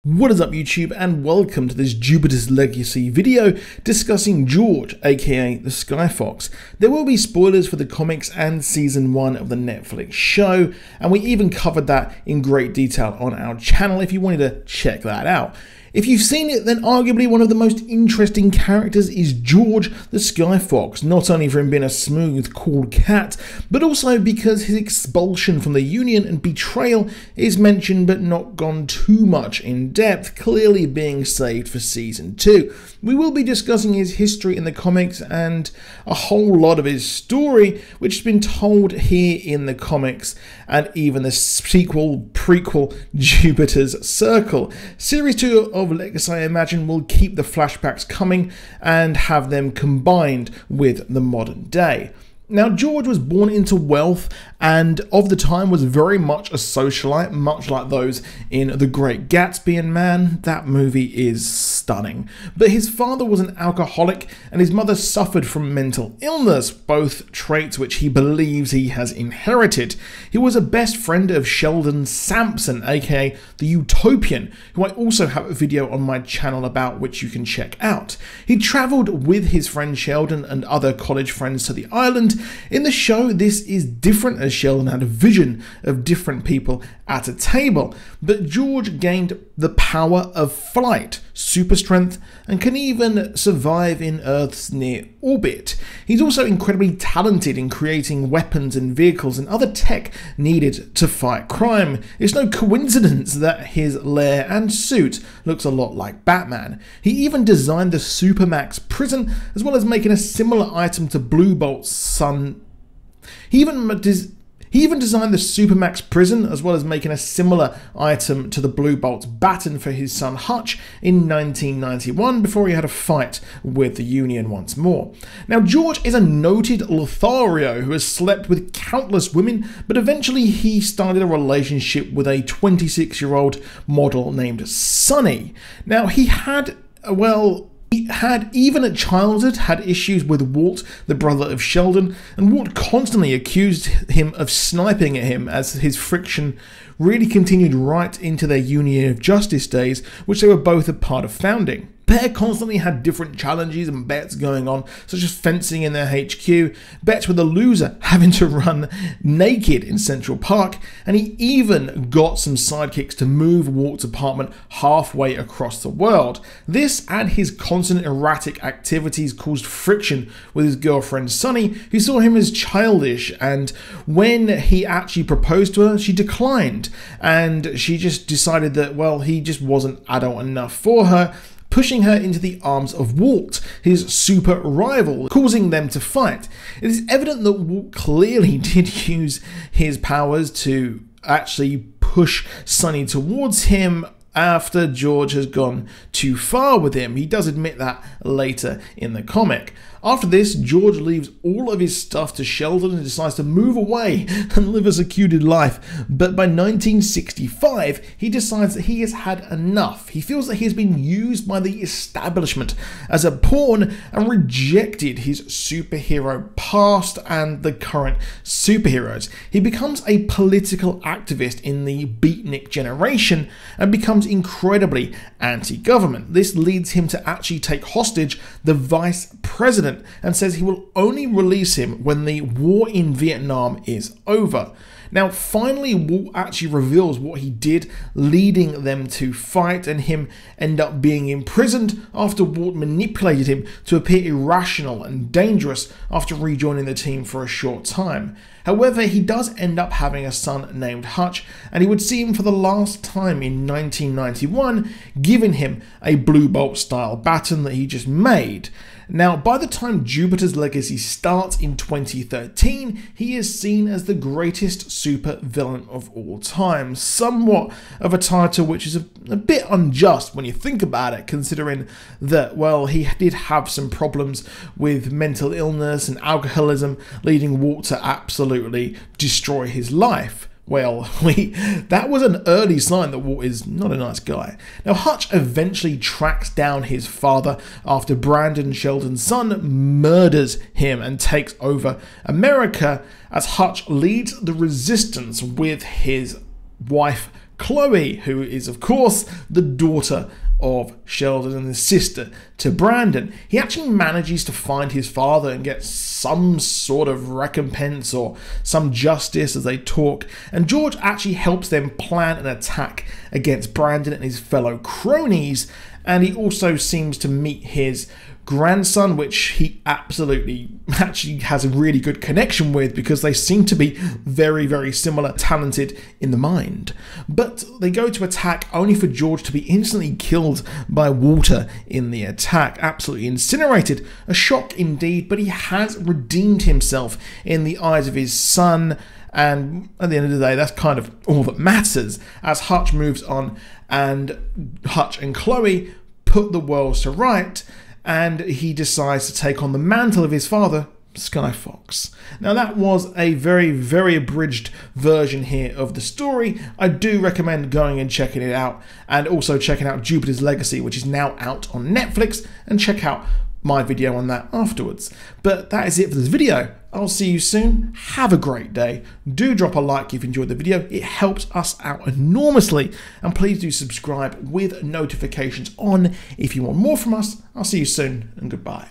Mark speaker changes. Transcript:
Speaker 1: What is up YouTube, and welcome to this Jupiter's Legacy video discussing George, aka the Sky Fox. There will be spoilers for the comics and season 1 of the Netflix show, and we even covered that in great detail on our channel if you wanted to check that out. If you've seen it, then arguably one of the most interesting characters is George the Sky Fox, not only for him being a smooth, cool cat, but also because his expulsion from the Union and betrayal is mentioned but not gone too much in depth, clearly being saved for season 2. We will be discussing his history in the comics and a whole lot of his story, which has been told here in the comics and even the prequel, Jupiter's Circle. Series 2 of Legacy, I imagine, will keep the flashbacks coming and have them combined with the modern day. Now, George was born into wealth and of the time was very much a socialite, much like those in The Great Gatsby, and man, that movie is stunning. But his father was an alcoholic and his mother suffered from mental illness, both traits which he believes he has inherited. He was a best friend of Sheldon Sampson, aka the Utopian, who I also have a video on my channel about, which you can check out. He travelled with his friend Sheldon and other college friends to the island. In the show, this is different as Sheldon had a vision of different people at a table, but George gained the power of flight, super strength, and can even survive in Earth's near orbit. He's also incredibly talented in creating weapons and vehicles and other tech needed to fight crime. It's no coincidence that his lair and suit looks a lot like Batman. He even designed the Supermax prison, as well as making a similar item to Blue Bolt's son. He even designed the Supermax prison, as well as making a similar item to the Blue Bolt's baton for his son Hutch in 1991, before he had a fight with the Union once more. Now, George is a noted Lothario who has slept with countless women, but eventually he started a relationship with a 26-year-old model named Sunny. Now, he had even at childhood had issues with Walt, the brother of Sheldon, and Walt constantly accused him of sniping at him, as his friction really continued right into their Union of Justice days, which they were both a part of founding. The pair constantly had different challenges and bets going on, such as fencing in their HQ, bets with the loser having to run naked in Central Park, and he even got some sidekicks to move Walt's apartment halfway across the world. This and his constant erratic activities caused friction with his girlfriend Sunny, who saw him as childish, and when he actually proposed to her, she declined, and she just decided that, well, he just wasn't adult enough for her, pushing her into the arms of Walt, his super rival, causing them to fight. It is evident that Walt clearly did use his powers to actually push Sunny towards him after George has gone too far with him. He does admit that later in the comic. After this, George leaves all of his stuff to Sheldon and decides to move away and live a secluded life. But by 1965, he decides that he has had enough. He feels that he has been used by the establishment as a pawn and rejected his superhero past and the current superheroes. He becomes a political activist in the beatnik generation and becomes incredibly anti-government. This leads him to actually take hostage the vice president, and says he will only release him when the war in Vietnam is over. Now, finally, Walt actually reveals what he did, leading them to fight and him end up being imprisoned after Walt manipulated him to appear irrational and dangerous after rejoining the team for a short time. However, he does end up having a son named Hutch, and he would see him for the last time in 1991, giving him a Blue Bolt style baton that he just made. Now, by the time Jupiter's Legacy starts in 2013, he is seen as the greatest super villain of all time. Somewhat of a title which is a bit unjust when you think about it, considering that, well, he did have some problems with mental illness and alcoholism, leading Walt to absolutely destroy his life. Well, that was an early sign that Walt is not a nice guy. Now, Hutch eventually tracks down his father after Brandon, Sheldon's son, murders him and takes over America, as Hutch leads the resistance with his wife Chloe, who is of course the daughter of Sheldon and his sister to Brandon. He actually manages to find his father and get some sort of recompense or some justice as they talk, and George actually helps them plan an attack against Brandon and his fellow cronies, and he also seems to meet his grandson, which he absolutely actually has a really good connection with because they seem to be very, very similar, talented in the mind. But they go to attack only for George to be instantly killed by Walter in the attack, absolutely incinerated. A shock indeed, but he has redeemed himself in the eyes of his son, and at the end of the day, that's kind of all that matters as Hutch moves on, and Hutch and Chloe put the worlds to right, and he decides to take on the mantle of his father, Sky Fox. Now that was a very, very abridged version here of the story. I do recommend going and checking it out, and also checking out Jupiter's Legacy, which is now out on Netflix, and check out my video on that afterwards. But that is it for this video. I'll see you soon. Have a great day. Do drop a like if you enjoyed the video. It helps us out enormously. And please do subscribe with notifications on if you want more from us. I'll see you soon, and goodbye.